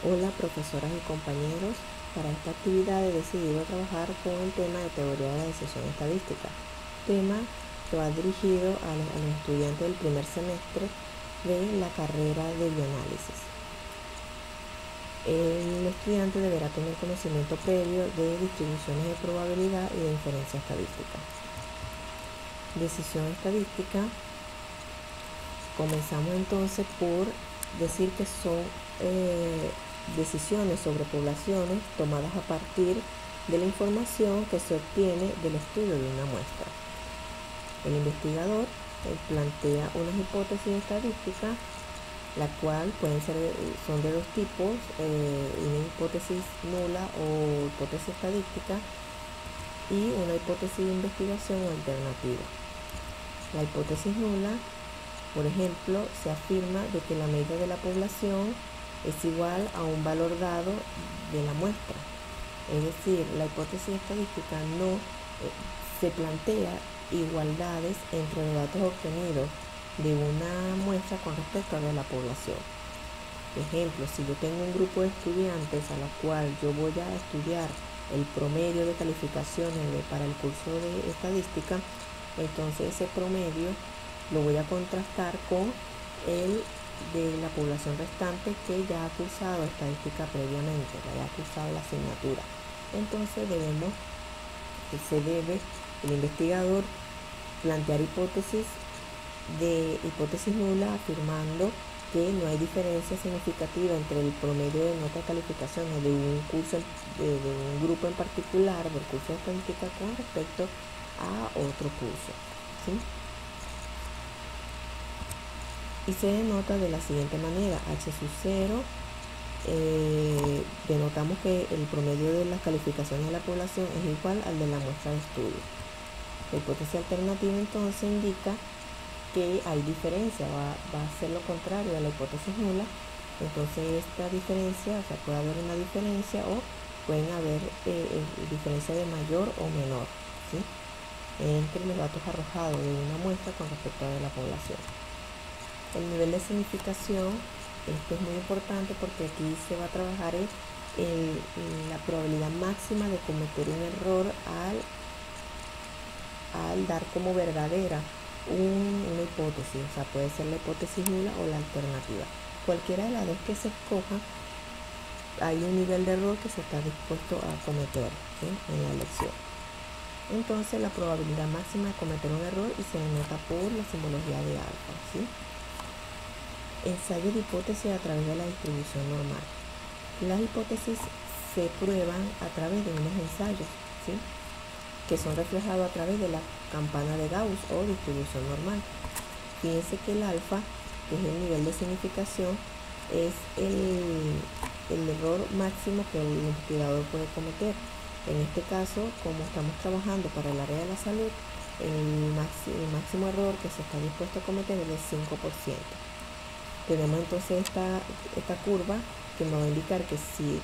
Hola profesoras y compañeros, para esta actividad he decidido trabajar con el tema de teoría de la decisión estadística, tema que va dirigido a los estudiantes del primer semestre de la carrera de bioanálisis. El estudiante deberá tener conocimiento previo de distribuciones de probabilidad y de inferencia estadística. Decisión estadística. Comenzamos entonces por decir que son decisiones sobre poblaciones tomadas a partir de la información que se obtiene del estudio de una muestra. El investigador plantea unas hipótesis estadísticas, la cual son de dos tipos, una hipótesis nula o hipótesis estadística y una hipótesis de investigación alternativa. La hipótesis nula, por ejemplo, se afirma de que la media de la población es igual a un valor dado de la muestra. Es decir, la hipótesis estadística no se plantea igualdades entre los datos obtenidos de una muestra con respecto a la población. Por ejemplo, si yo tengo un grupo de estudiantes a la cual yo voy a estudiar el promedio de calificaciones para el curso de estadística, entonces ese promedio lo voy a contrastar con el de la población restante que ya ha cursado estadística previamente, ya ha cursado la asignatura. Entonces el investigador plantear hipótesis nula, afirmando que no hay diferencia significativa entre el promedio de nota de calificaciones de un curso, de un grupo en particular del curso de estadística con respecto a otro curso, ¿sí? Y se denota de la siguiente manera: H sub 0, denotamos que el promedio de las calificaciones de la población es igual al de la muestra de estudio. La hipótesis alternativa entonces indica que hay diferencia, va a ser lo contrario a la hipótesis nula. Entonces esta diferencia, o sea, puede haber una diferencia o pueden haber diferencia de mayor o menor, ¿sí?, entre los datos arrojados de una muestra con respecto a la población. El nivel de significación, esto es muy importante porque aquí se va a trabajar la probabilidad máxima de cometer un error al dar como verdadera una hipótesis, o sea, puede ser la hipótesis nula o la alternativa. Cualquiera de las dos que se escoja, hay un nivel de error que se está dispuesto a cometer, ¿sí?, en la elección. Entonces la probabilidad máxima de cometer un error y se denota por la simbología de alfa, ¿sí? Ensayo de hipótesis a través de la distribución normal. Las hipótesis se prueban a través de unos ensayos, ¿sí?, que son reflejados a través de la campana de Gauss o distribución normal. Fíjense que el alfa, que es el nivel de significación, es el error máximo que el investigador puede cometer. En este caso, como estamos trabajando para el área de la salud, el máximo error que se está dispuesto a cometer es del 5%. Tenemos entonces esta curva que nos va a indicar que si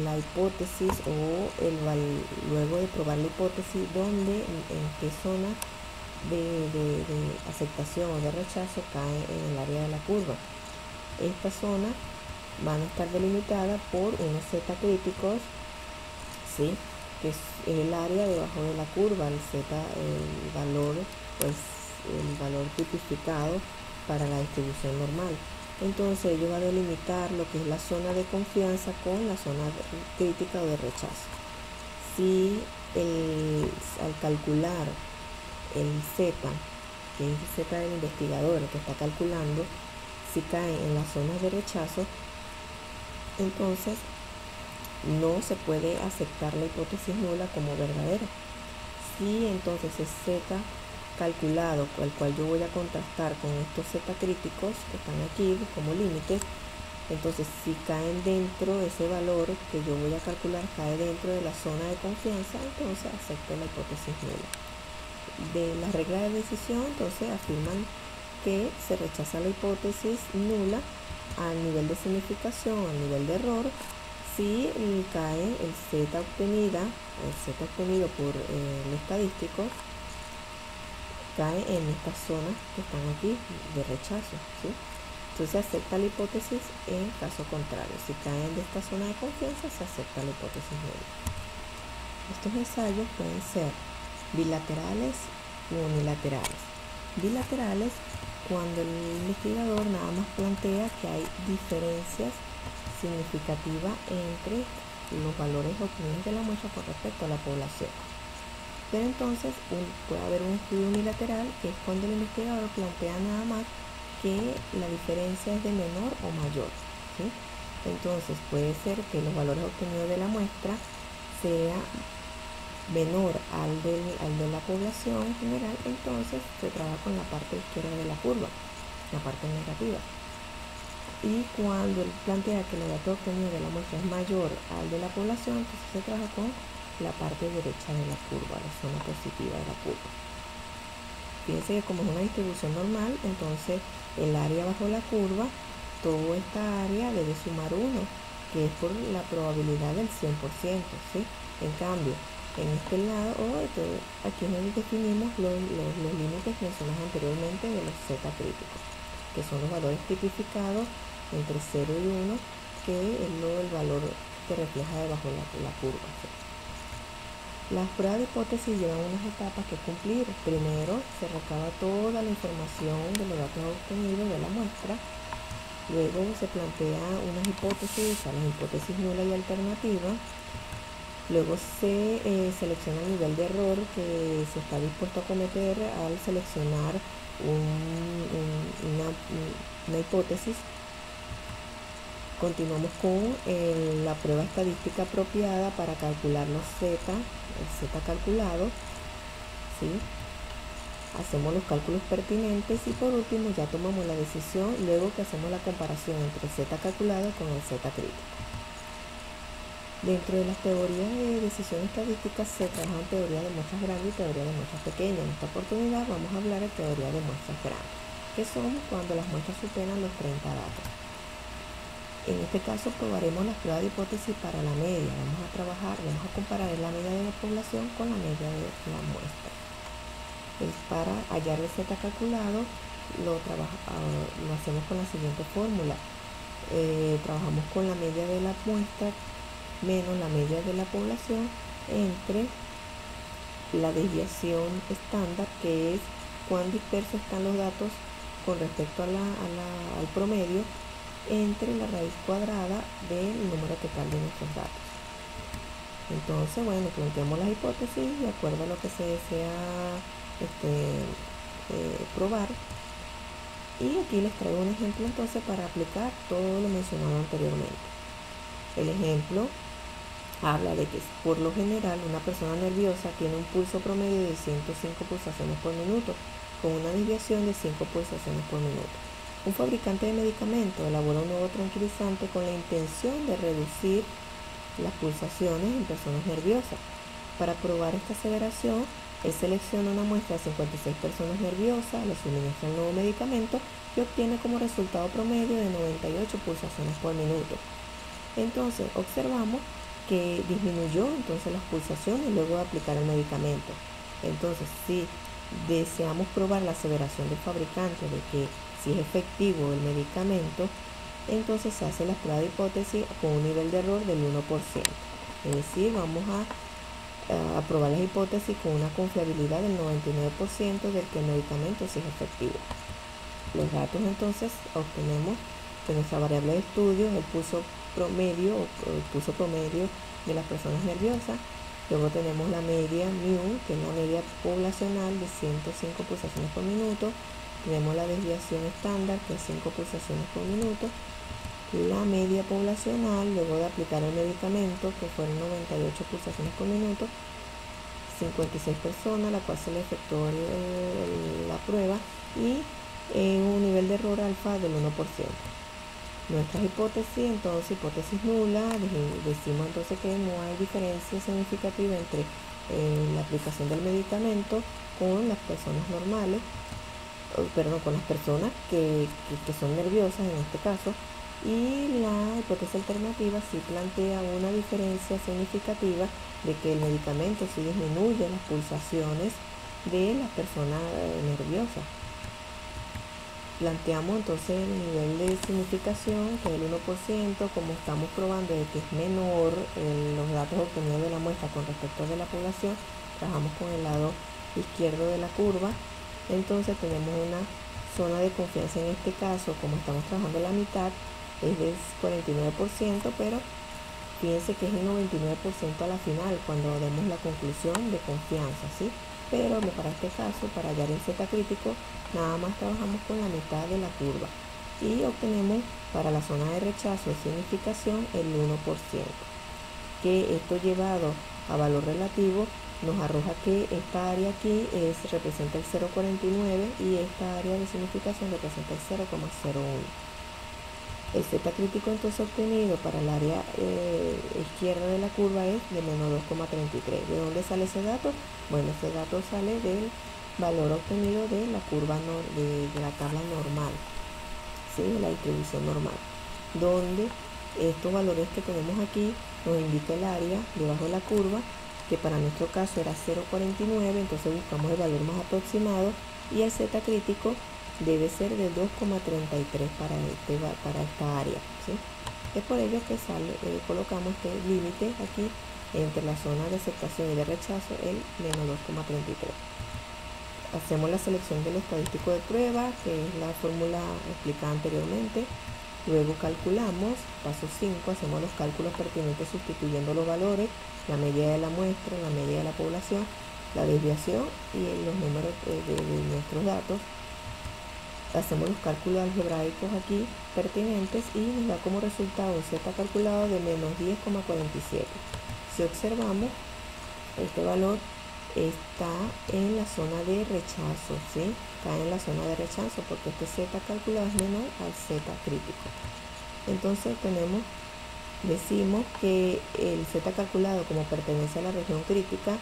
la hipótesis luego de probar la hipótesis, en qué zona de aceptación o de rechazo cae en el área de la curva. Esta zona van a estar delimitadas por unos z críticos, ¿sí?, que es el área debajo de la curva, el valor tipificado para la distribución normal. Entonces ello va a delimitar lo que es la zona de confianza con la zona crítica o de rechazo. Si al calcular el z, que es el z del investigador, el que está calculando, si cae en las zonas de rechazo, entonces no se puede aceptar la hipótesis nula como verdadera. Si entonces es z calculado, el cual yo voy a contrastar con estos z críticos que están aquí como límites, entonces si caen dentro, ese valor que yo voy a calcular cae dentro de la zona de confianza, entonces acepto la hipótesis nula. De las reglas de decisión, entonces afirman que se rechaza la hipótesis nula al nivel de significación, al nivel de error, si cae el z obtenido por el estadístico, cae en estas zonas que están aquí de rechazo, ¿sí? Entonces se acepta la hipótesis en caso contrario. Si caen de esta zona de confianza, se acepta la hipótesis nula. Estos ensayos pueden ser bilaterales u unilaterales. Bilaterales cuando el investigador nada más plantea que hay diferencias significativas entre los valores obtenidos de la muestra con respecto a la población. Pero entonces puede haber un estudio unilateral, que es cuando el investigador plantea nada más que la diferencia es de menor o mayor, ¿sí? Entonces puede ser que los valores obtenidos de la muestra sea menor al de la población en general, entonces se trabaja con la parte izquierda de la curva, la parte negativa. Y cuando él plantea que los datos obtenidos de la muestra es mayor al de la población, entonces se trabaja con la parte derecha de la curva, la zona positiva de la curva. Fíjense que como es una distribución normal, entonces el área bajo la curva, toda esta área debe sumar 1, que es por la probabilidad del 100%, ¿sí? En cambio, en este lado, aquí es donde definimos los límites mencionados anteriormente de los z críticos, que son los valores tipificados entre 0 y 1, que es el valor que refleja debajo la curva, ¿sí? Las pruebas de hipótesis llevan unas etapas que cumplir. Primero se recaba toda la información de los datos obtenidos de la muestra. Luego se plantean unas hipótesis, o sea, las hipótesis nula y alternativa. Luego se selecciona el nivel de error que se está dispuesto a cometer al seleccionar una hipótesis. Continuamos con la prueba estadística apropiada para calcular los el z calculado, ¿sí? Hacemos los cálculos pertinentes y por último ya tomamos la decisión luego que hacemos la comparación entre el z calculado con el z crítico. Dentro de las teorías de decisión estadística se trabajan teoría de muestras grandes y teoría de muestras pequeñas. En esta oportunidad vamos a hablar de teoría de muestras grandes, que son cuando las muestras superan los 30 datos. En este caso probaremos las pruebas de hipótesis para la media. Vamos a comparar la media de la población con la media de la muestra. Para hallar el z calculado lo hacemos con la siguiente fórmula. Trabajamos con la media de la muestra menos la media de la población entre la desviación estándar, que es cuán dispersos están los datos con respecto al promedio, entre la raíz cuadrada del número total de nuestros datos. Entonces, bueno, planteamos las hipótesis de acuerdo a lo que se desea probar. Y aquí les traigo un ejemplo entonces para aplicar todo lo mencionado anteriormente. El ejemplo habla de que por lo general una persona nerviosa tiene un pulso promedio de 105 pulsaciones por minuto, con una desviación de 5 pulsaciones por minuto. Un fabricante de medicamentos elabora un nuevo tranquilizante con la intención de reducir las pulsaciones en personas nerviosas. Para probar esta aseveración, él selecciona una muestra de 56 personas nerviosas, le suministra el nuevo medicamento y obtiene como resultado promedio de 98 pulsaciones por minuto. Entonces observamos que disminuyó entonces las pulsaciones luego de aplicar el medicamento. Entonces, si deseamos probar la aseveración del fabricante de que si es efectivo el medicamento, entonces se hace la prueba de hipótesis con un nivel de error del 1%. Es decir, vamos a probar las hipótesis con una confiabilidad del 99% del que el medicamento sí es efectivo. Los datos entonces obtenemos de nuestra variable de estudio, el pulso promedio de las personas nerviosas. Luego tenemos la media mu, que es la media poblacional de 105 pulsaciones por minuto. Tenemos la desviación estándar, que es 5 pulsaciones por minuto. La media poblacional, luego de aplicar el medicamento, que fueron 98 pulsaciones por minuto. 56 personas, la cual se le efectuó la prueba, y un nivel de error alfa del 1%. Nuestras hipótesis, entonces, hipótesis nula, decimos entonces que no hay diferencia significativa entre la aplicación del medicamento con las personas normales, con las personas que son nerviosas en este caso, y la hipótesis alternativa sí plantea una diferencia significativa de que el medicamento sí disminuye las pulsaciones de las personas nerviosas. Planteamos entonces el nivel de significación, que es el 1%, como estamos probando de que es menor los datos obtenidos de la muestra con respecto de la población, trabajamos con el lado izquierdo de la curva. Entonces tenemos una zona de confianza en este caso, como estamos trabajando la mitad, es del 49%, pero fíjense que es el 99% a la final cuando demos la conclusión de confianza, ¿sí? Pero para este caso, para hallar el Z crítico, nada más trabajamos con la mitad de la curva y obtenemos para la zona de rechazo de significación el 1%, que esto llevado a valor relativo nos arroja que esta área aquí representa el 0,49 y esta área de significación representa el 0,01. El Z crítico entonces obtenido para el área izquierda de la curva es de menos 2,33. ¿De dónde sale ese dato? Bueno, ese dato sale del valor obtenido de la curva de la tabla normal, ¿sí? De la distribución normal, donde estos valores que tenemos aquí nos indica el área debajo de la curva, que para nuestro caso era 0,49, entonces buscamos el valor más aproximado y el Z crítico debe ser de 2,33 para esta área, ¿sí? Es por ello que colocamos este límite aquí entre la zona de aceptación y de rechazo, el menos 2,33. Hacemos la selección del estadístico de prueba, que es la fórmula explicada anteriormente. Luego calculamos, paso 5, hacemos los cálculos pertinentes sustituyendo los valores, la media de la muestra, la media de la población, la desviación y los números de nuestros datos. Hacemos los cálculos algebraicos aquí pertinentes y nos da como resultado un Z calculado de menos 10,47. Si observamos, este valor está en la zona de rechazo, ¿sí? Cae en la zona de rechazo porque este Z calculado es menor al Z crítico. Entonces decimos que el Z calculado, como pertenece a la región crítica,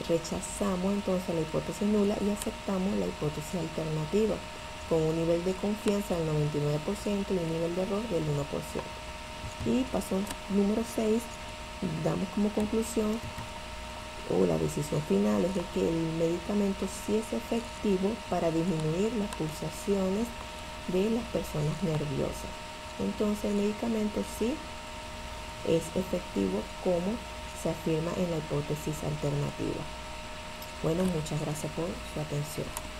rechazamos entonces la hipótesis nula y aceptamos la hipótesis alternativa con un nivel de confianza del 99% y un nivel de error del 1%. Y paso número 6, damos como conclusión o la decisión final es de que el medicamento sí es efectivo para disminuir las pulsaciones de las personas nerviosas. Entonces el medicamento sí es efectivo como se afirma en la hipótesis alternativa. Bueno, muchas gracias por su atención.